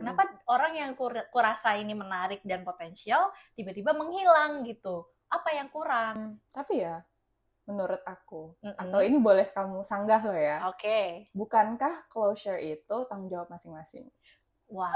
Kenapa orang yang kurasa ini menarik dan potensial tiba-tiba menghilang gitu? Apa yang kurang? Tapi ya, menurut aku, atau ini boleh kamu sanggah loh ya. Oke. Bukankah closure itu tanggung jawab masing-masing? Wah.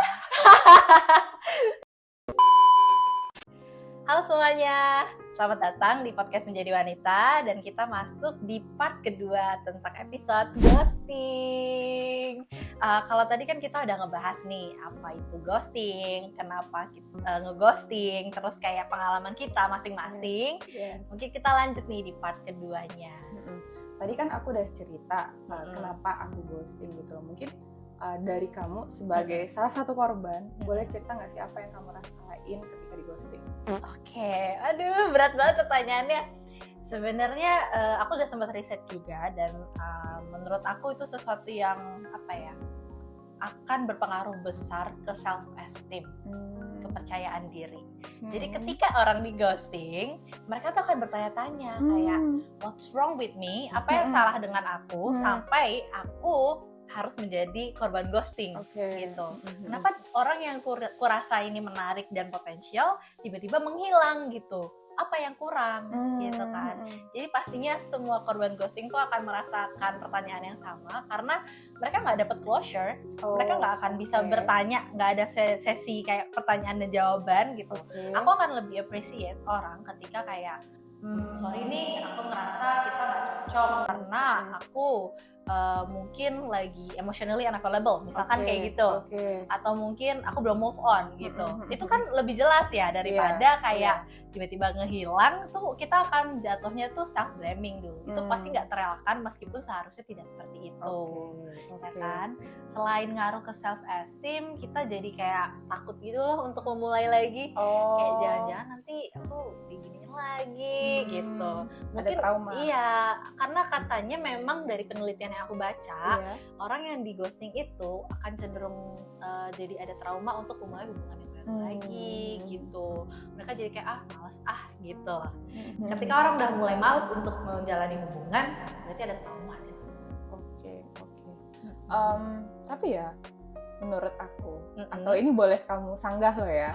Halo semuanya, selamat datang di podcast Menjadi Wanita. Dan kita masuk di part kedua tentang episode ghosting. Kalau tadi kan kita udah ngebahas nih, apa itu ghosting, kenapa kita ngeghosting, terus kayak pengalaman kita masing-masing. Yes. Mungkin kita lanjut nih di part keduanya. Tadi kan aku udah cerita kenapa aku ghosting gitu loh. Mungkin dari kamu sebagai salah satu korban, boleh cerita nggak sih apa yang kamu rasain ketika di ghosting? Oke, aduh berat banget pertanyaannya. Sebenarnya aku udah sempat riset juga dan menurut aku itu sesuatu yang akan berpengaruh besar ke self esteem, kepercayaan diri. Jadi ketika orang di ghosting, mereka tuh akan bertanya-tanya kayak what's wrong with me? Apa yang salah dengan aku sampai aku harus menjadi korban ghosting gitu. Kenapa orang yang kurasa ini menarik dan potensial tiba-tiba menghilang gitu? Apa yang kurang gitu kan? Jadi pastinya semua korban ghosting tuh akan merasakan pertanyaan yang sama karena mereka nggak dapat closure, mereka nggak akan bisa bertanya, nggak ada sesi kayak pertanyaan dan jawaban gitu. Aku akan lebih appreciate orang ketika kayak sorry nih, aku ngerasa kita nggak cocok karena aku mungkin lagi emotionally unavailable, misalkan kayak gitu, atau mungkin aku belum move on gitu. Itu kan lebih jelas ya daripada kayak tiba-tiba ngehilang tuh kita akan jatuhnya tuh self blaming dulu. Itu pasti nggak terelakkan meskipun seharusnya tidak seperti itu, ya kan? Selain ngaruh ke self esteem, kita jadi kayak takut gitu loh untuk memulai lagi. Kayak jangan-jangan nanti aku diginiin lagi gitu. Mungkin ada trauma. Iya, karena katanya memang dari penelitian yang aku baca, orang yang di ghosting itu akan cenderung jadi ada trauma untuk memulai hubungan yang baru lagi gitu. Mereka jadi kayak males gitu. Ketika orang udah mulai males untuk menjalani hubungan, berarti ada trauma di situ. Tapi ya menurut aku, atau ini boleh kamu sanggah loh ya.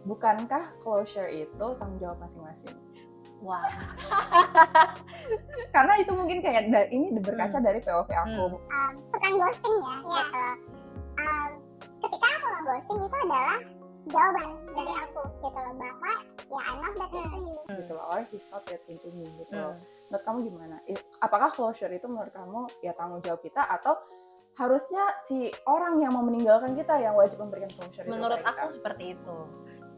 Bukankah closure itu tanggung jawab masing-masing? Wah. Karena itu mungkin kayak ini berkaca dari POV aku. Tukang ghosting ya gitu. Ketika aku nge-ghosting itu adalah jawaban dari aku gitu loh, bahwa ya I'm not that into you gitu loh, or he's not that into me gitu loh. Menurut kamu gimana? Apakah closure itu menurut kamu ya tanggung jawab kita, atau harusnya si orang yang mau meninggalkan kita yang wajib memberikan closure? Menurut aku seperti itu.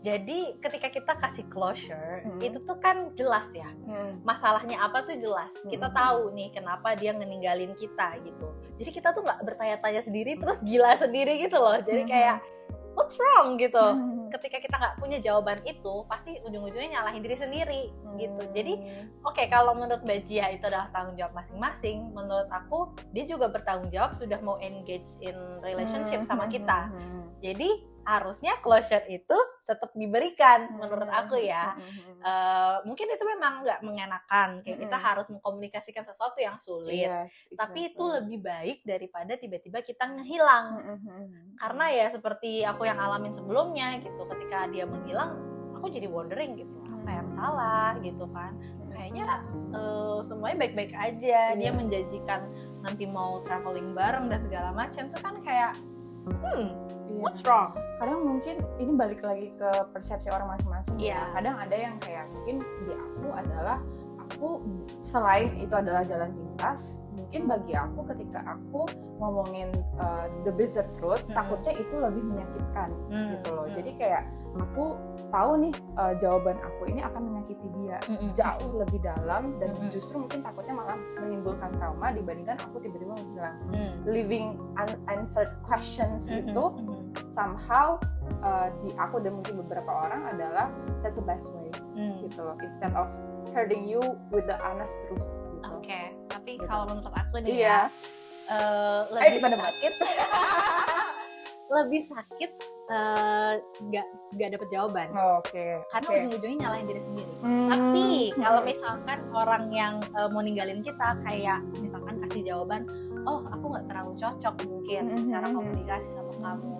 Jadi ketika kita kasih closure, itu tuh kan jelas ya. Masalahnya apa tuh jelas. Kita tahu nih kenapa dia ngeninggalin kita gitu. Jadi kita tuh nggak bertanya-tanya sendiri terus gila sendiri gitu loh. Jadi kayak what's wrong gitu. Ketika kita nggak punya jawaban itu, pasti ujung-ujungnya nyalahin diri sendiri gitu. Jadi kalau menurut Mbak Jia itu adalah tanggung jawab masing-masing, menurut aku dia juga bertanggung jawab sudah mau engage in relationship sama kita. Jadi harusnya closure itu tetap diberikan menurut aku ya. Mungkin itu memang nggak mengenakan, kayak kita harus mengkomunikasikan sesuatu yang sulit. Tapi itu lebih baik daripada tiba-tiba kita ngehilang. Karena ya seperti aku yang alamin sebelumnya gitu, ketika dia menghilang, aku jadi wondering gitu, apa yang salah gitu kan. Kayaknya semuanya baik-baik aja. Dia menjanjikan nanti mau traveling bareng dan segala macam, itu kan kayak what's wrong? Kadang mungkin ini balik lagi ke persepsi orang masing-masing ya. Kadang ada yang kayak mungkin di aku adalah, aku selain itu adalah jalan pintas, mungkin bagi aku ketika aku ngomongin the bitter truth, takutnya itu lebih menyakitkan gitu loh. Jadi kayak aku tahu nih jawaban aku ini akan menyakiti dia jauh lebih dalam, dan justru mungkin takutnya malah menimbulkan trauma dibandingkan aku tiba-tiba menghilang. Living unanswered questions itu somehow di aku dan mungkin beberapa orang adalah that's the best way gitu loh, instead of hurting you with the honest truth gitu. Tapi kalau menurut aku nih lebih sakit lebih sakit nggak dapet jawaban. Karena ujung-ujungnya nyalahin diri sendiri. Tapi kalau misalkan orang yang mau ninggalin kita kayak misalkan kasih jawaban, aku nggak terlalu cocok mungkin secara komunikasi sama kamu,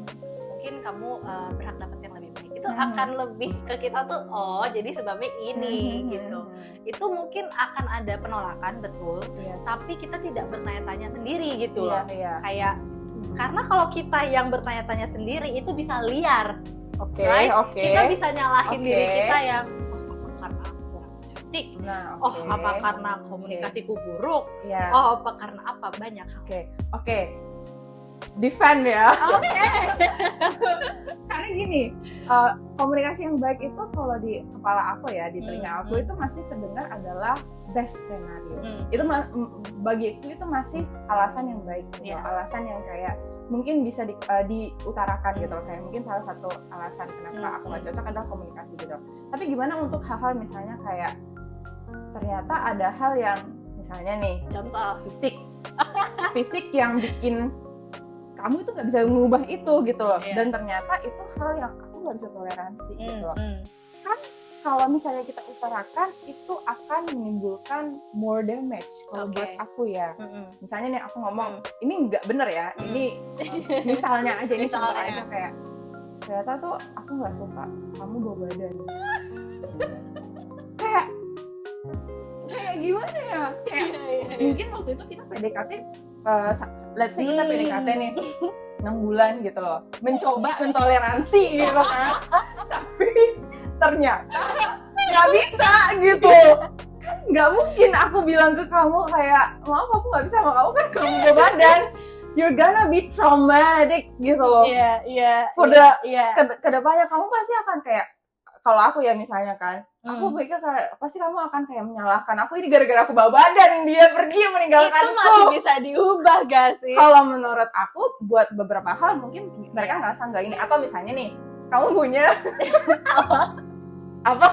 mungkin kamu berhak dapat yang lebih baik. Itu akan lebih ke kita tuh, oh jadi sebabnya ini gitu. Itu mungkin akan ada penolakan, betul. Tapi kita tidak bertanya-tanya sendiri gitu loh. Kayak karena kalau kita yang bertanya-tanya sendiri itu bisa liar. Right? Kita bisa nyalahin diri kita yang karena aku kurang cantik, apa karena komunikasiku buruk, apa karena apa, banyak hal. Defend ya. Karena gini, komunikasi yang baik itu kalau di kepala aku ya, di telinga aku itu masih terdengar adalah best scenario. Itu bagiku itu masih alasan yang baik gitu. Alasan yang kayak mungkin bisa diutarakan gitu loh. Kayak mungkin salah satu alasan kenapa aku gak cocok adalah komunikasi gitu. Tapi gimana untuk hal-hal misalnya kayak ternyata ada hal yang misalnya nih, contoh fisik yang bikin kamu itu nggak bisa mengubah itu gitu loh. Dan ternyata itu hal yang aku nggak bisa toleransi gitu loh. Kan kalau misalnya kita utarakan itu akan menimbulkan more damage kalau buat aku ya. Misalnya nih aku ngomong ini nggak bener ya, ini misalnya aja, ini contoh aja kayak ternyata tuh aku nggak suka kamu bawa badan. kayak gimana ya? Mungkin waktu itu kita PDKT, let's say kita PDKT nih 6 bulan gitu loh, mencoba mentoleransi gitu kan. Tapi ternyata nggak bisa gitu. Kan nggak mungkin aku bilang ke kamu kayak, maaf aku nggak bisa sama kamu kan kamu bawa badan. You're gonna be traumatic gitu loh. Kedepannya kamu pasti akan kayak, kalau aku ya misalnya kan, aku mikir kayak pasti kamu akan kayak menyalahkan aku ini gara-gara aku bawa badan dia pergi meninggalkanku. Itu masih bisa diubah gak sih? Kalau menurut aku buat beberapa hal mungkin mereka ngerasa nggak ini. Atau misalnya nih, kamu punya apa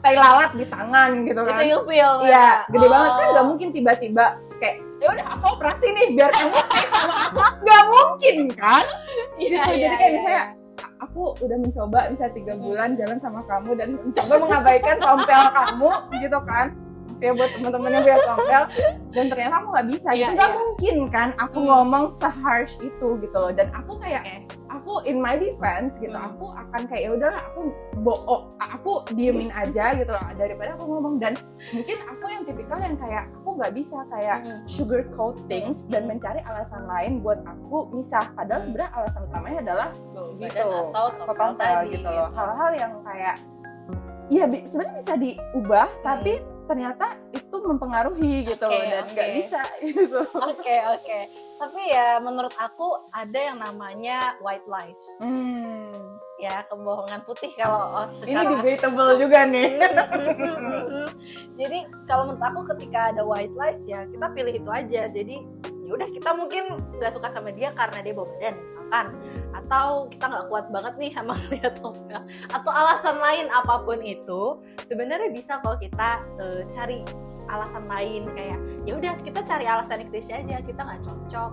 tai lalat di tangan gitu kan? Itu you feel? Iya, gede banget kan, nggak mungkin tiba-tiba kayak ya udah aku operasi nih biar kamu stay sama aku. Nggak mungkin kan? Gitu. Jadi kayak misalnya aku udah mencoba bisa 3 bulan jalan sama kamu dan mencoba mengabaikan tompel kamu gitu kan. Ya buat teman-teman yang punya tompel, dan ternyata aku nggak bisa gitu. Nggak mungkin kan aku ngomong se-harsh itu gitu loh. Dan aku kayak aku in my defense gitu, aku akan kayak ya udahlah aku diemin aja gitu loh daripada aku ngomong. Dan mungkin aku yang tipikal yang kayak aku nggak bisa kayak sugarcoat things dan mencari alasan lain buat aku misah, padahal sebenarnya alasan utamanya adalah gitu atau tompel gitu loh. Hal-hal yang kayak ya sebenarnya bisa diubah tapi ternyata itu mempengaruhi gitu loh, dan nggak bisa gitu. Oke. Tapi ya menurut aku ada yang namanya white lies. Ya kebohongan putih kalau secara ini debatable juga nih. Jadi kalau menurut aku ketika ada white lies ya kita pilih itu aja. Jadi ya udah kita mungkin nggak suka sama dia karena dia bawa badan misalkan, atau kita nggak kuat banget nih sama lihat tompel, atau alasan lain apapun itu. Sebenarnya bisa kalau kita cari alasan lain, kayak ya udah kita cari alasan Krisya aja, kita nggak cocok.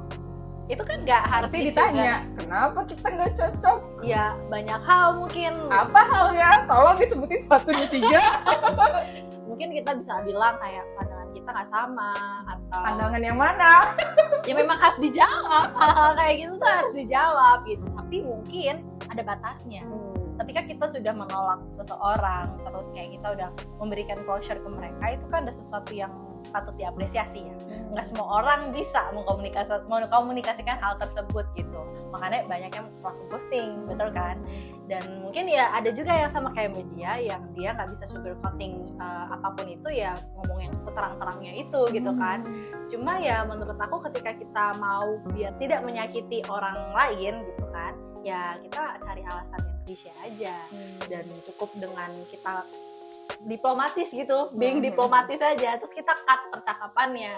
Itu kan nggak harus ditanya kenapa kita nggak cocok. Ya banyak hal mungkin. Apa halnya? Tolong disebutin 1, 2, 3. Mungkin kita bisa bilang kayak pandangan kita nggak sama, atau pandangan yang mana? Ya memang harus dijawab. Hal-hal kayak gitu tuh harus dijawab gitu. Tapi mungkin ada batasnya. Ketika kita sudah menolak seseorang, terus kayak kita udah memberikan closure ke mereka, itu kan ada sesuatu yang patut diapresiasi ya. Nggak semua orang bisa mengkomunikasikan hal tersebut gitu. Makanya banyak yang pelaku ghosting, betul kan? Dan mungkin ya ada juga yang sama kayak media, yang dia nggak bisa sugarcoating apapun itu, ya ngomong yang seterang-terangnya itu gitu kan. Cuma ya menurut aku ketika kita mau biar tidak menyakiti orang lain gitu kan, ya kita cari alasan yang klise aja, dan cukup dengan kita diplomatis gitu, being diplomatis aja, terus kita cut percakapannya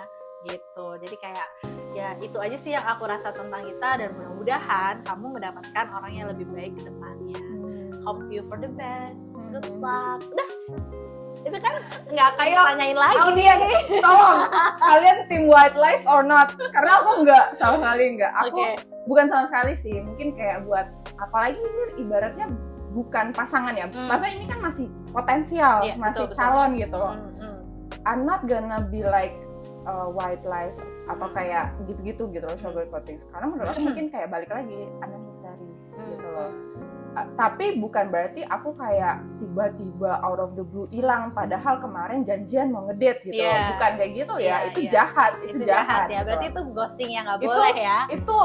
gitu. Jadi kayak ya itu aja sih yang aku rasa tentang kita, dan mudah-mudahan kamu mendapatkan orang yang lebih baik ke depannya. Hope you for the best, good luck. Udah, itu kan nggak kayak tanyain lagi. Audience, tolong kalian tim white lies or not? Karena aku nggak, sama sekali nggak. Aku bukan sama sekali sih, mungkin kayak buat apalagi ini ibaratnya bukan pasangan ya, maksudnya ini kan masih potensial, masih betul. Calon gitu loh. I'm not gonna be like white lies atau kayak gitu-gitu gitu loh, sugarcoating. Karena menurut aku mungkin kayak balik lagi unnecessary. gitu loh. Tapi bukan berarti aku kayak tiba-tiba out of the blue hilang padahal kemarin janjian mau ngedate gitu. Bukan kayak gitu ya. Itu jahat, itu jahat ya. Gitu. Berarti itu ghosting yang nggak boleh ya. Itu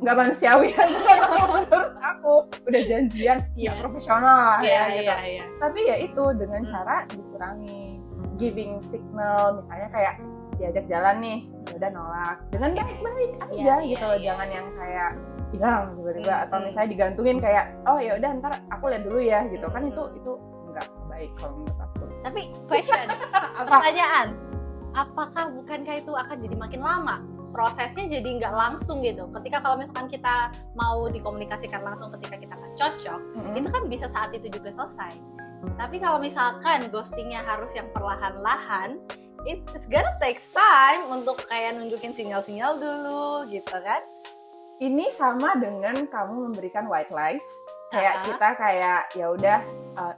nggak manusiawi menurut aku. Udah janjian nggak profesional lah ya gitu. Tapi ya itu dengan cara dikurangi, giving signal, misalnya kayak diajak jalan nih, udah nolak dengan baik-baik aja gitu loh. Jangan yang kayak hilang tiba-tiba atau misalnya digantungin kayak oh ya udah ntar aku lihat dulu ya gitu. Kan itu nggak baik kalau menurut aku. Tapi question, pertanyaan, apakah bukankah itu akan jadi makin lama prosesnya, jadi nggak langsung gitu? Ketika kalau misalkan kita mau dikomunikasikan langsung ketika kita nggak cocok, itu kan bisa saat itu juga selesai. Tapi kalau misalkan ghostingnya harus yang perlahan-lahan, it's gonna takes time untuk kayak nunjukin sinyal-sinyal dulu gitu kan. Ini sama dengan kamu memberikan white lies, kayak kita kayak ya udah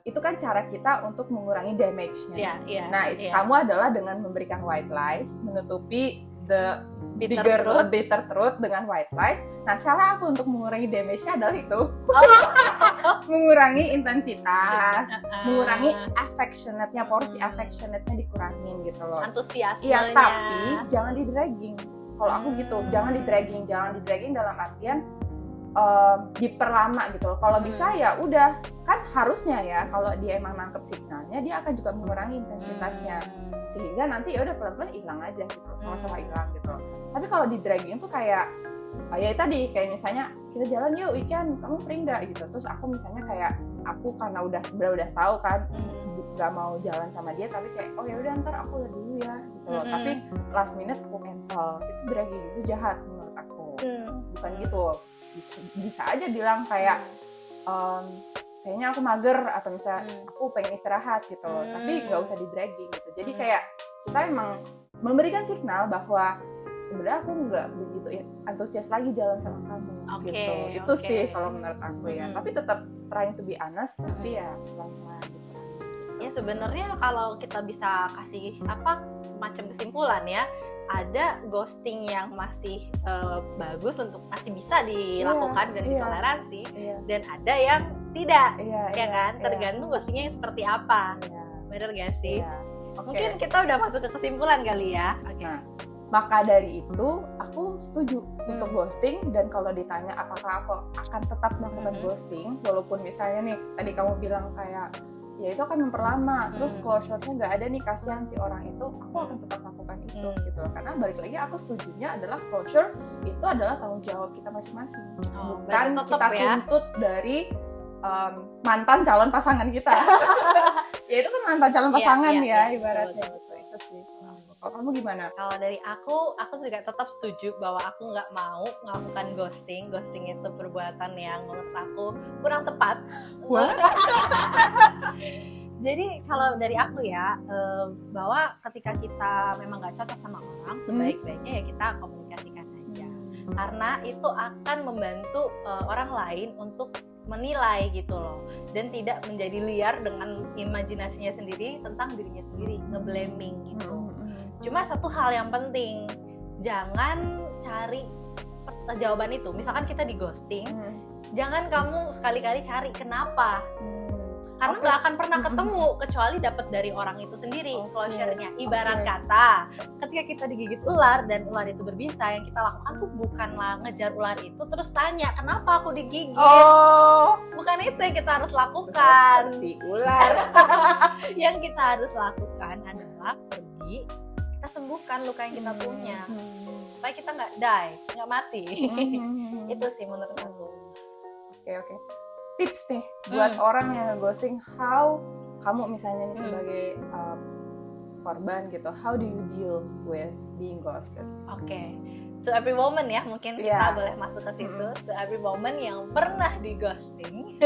itu kan cara kita untuk mengurangi damage-nya. Nah, kamu adalah dengan memberikan white lies menutupi the bitter truth dengan white lies. Nah, cara aku untuk mengurangi damage-nya adalah itu. Mengurangi intensitas, mengurangi affectionate-nya, porsi affectionate-nya dikurangin gitu loh. Antusiasmenya. Iya, tapi jangan di-dragging. Kalau aku gitu, jangan di-dragging dalam artian diperlama gitu loh. Kalau bisa ya udah, kan harusnya ya kalau dia emang nangkep signalnya, dia akan juga mengurangi intensitasnya. Sehingga nanti ya udah pelan-pelan hilang aja gitu loh, sama-sama hilang gitu loh. Tapi kalau di-dragging tuh kayak ya tadi kayak misalnya kita jalan yuk weekend, kamu free nggak gitu. Terus aku misalnya kayak aku karena sebenarnya udah tahu kan nggak mau jalan sama dia, tapi kayak oh ya udah ntar aku lihat dulu ya gitu loh. Tapi last minute aku cancel, itu dragging, itu jahat menurut aku. Bukan gitu, bisa aja bilang kayak kayaknya aku mager atau misalnya aku pengen istirahat gitu loh, tapi nggak usah di dragging gitu. Jadi kayak kita memang memberikan signal bahwa sebenarnya aku nggak begitu antusias lagi jalan sama kamu gitu. Itu sih kalau menurut aku ya. Tapi tetap trying to be honest, tapi ya pelan-pelan gitu. Ya sebenarnya kalau kita bisa kasih semacam kesimpulan ya, ada ghosting yang masih bagus untuk masih bisa dilakukan dan ditoleransi, dan ada yang tidak, kan? Tergantung ghostingnya yang seperti apa. Bener gak sih? Mungkin kita udah masuk ke kesimpulan kali ya. Nah, maka dari itu aku setuju untuk ghosting, dan kalau ditanya apakah aku akan tetap melakukan ghosting walaupun misalnya nih tadi kamu bilang kayak ya itu akan memperlama, terus closure-nya nggak ada nih, kasihan si orang itu, aku akan tetap melakukan itu gitu loh. Karena balik lagi aku setujunya adalah closure itu adalah tanggung jawab kita masing-masing, bukan kita tuntut dari mantan calon pasangan kita. Ya itu kan mantan calon pasangan ibaratnya gitu. Itu sih. Kalau kamu gimana? Kalau dari aku juga tetap setuju bahwa aku nggak mau melakukan ghosting. Ghosting itu perbuatan yang menurut aku kurang tepat. Jadi kalau dari aku ya, bahwa ketika kita memang nggak cocok sama orang, sebaik-baiknya ya kita komunikasikan aja. Karena itu akan membantu orang lain untuk menilai gitu loh, dan tidak menjadi liar dengan imajinasinya sendiri tentang dirinya sendiri, ngeblaming gitu. Cuma satu hal yang penting, jangan cari jawaban itu. Misalkan kita di ghosting, jangan kamu sekali-kali cari kenapa. Karena nggak akan pernah ketemu kecuali dapat dari orang itu sendiri closure-nya. Ibarat kata, ketika kita digigit ular dan ular itu berbisa, yang kita lakukan tuh bukanlah ngejar ular itu terus tanya kenapa aku digigit. Bukan itu yang kita harus lakukan. Seperti ular. Yang kita harus lakukan adalah pergi, kita sembuhkan luka yang kita punya, supaya kita nggak die, nggak mati. Itu sih menurut aku. Oke. Tips nih buat orang yang nge-ghosting, how kamu misalnya nih sebagai korban gitu, how do you deal with being ghosted? Oke. To every woman ya, mungkin kita boleh masuk ke situ. To every woman yang pernah di ghosting,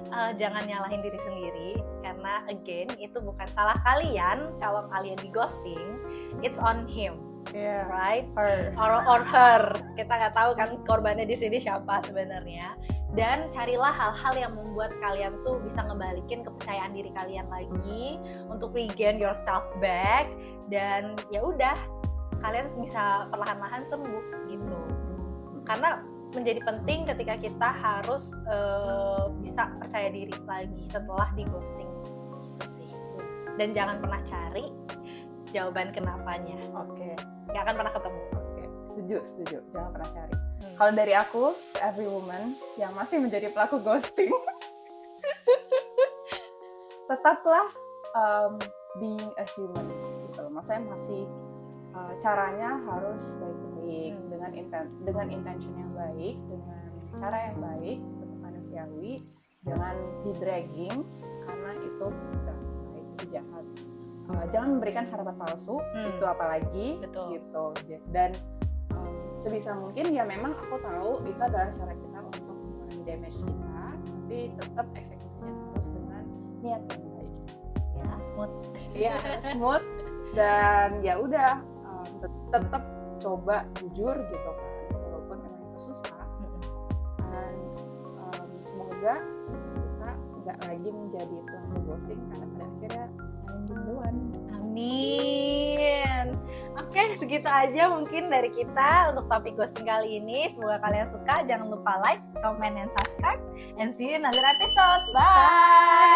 jangan nyalahin diri sendiri, karena again itu bukan salah kalian. Kalau kalian di ghosting, it's on him. Right? Her. Or her. Kita nggak tahu kan korbannya di sini siapa sebenarnya. Dan carilah hal-hal yang membuat kalian tuh bisa ngebalikin kepercayaan diri kalian lagi, untuk regain yourself back, dan ya udah kalian bisa perlahan-lahan sembuh gitu. Karena menjadi penting ketika kita harus bisa percaya diri lagi setelah di ghosting gitu sih. Dan jangan pernah cari jawaban kenapanya. Oke. Nggak akan pernah ketemu. Oke, setuju. Jangan pernah cari. Kalau dari aku, to every woman yang masih menjadi pelaku ghosting, tetaplah being a human gitu loh. Maksudnya masih caranya harus baik-baik dengan intention yang baik, dengan cara yang baik, tetap manusiawi, jangan di dragging karena itu enggak baik, itu jahat. Jangan memberikan harapan palsu, itu apalagi. Betul. Gitu. Dan sebisa mungkin ya memang aku tahu itu adalah cara kita untuk mengurangi damage kita, tapi tetap eksekusinya harus dengan niat yang baik. Ya, smooth. Iya, smooth. Dan ya udah tetap coba jujur gitu kan, walaupun memang itu susah. Dan semoga kita nggak lagi menjadi pelaku ghosting karena pada akhirnya saling duluan. Amin. Oke, segitu aja mungkin dari kita untuk topik ghosting kali ini. Semoga kalian suka. Jangan lupa like, comment, and subscribe. And see you in another episode. Bye.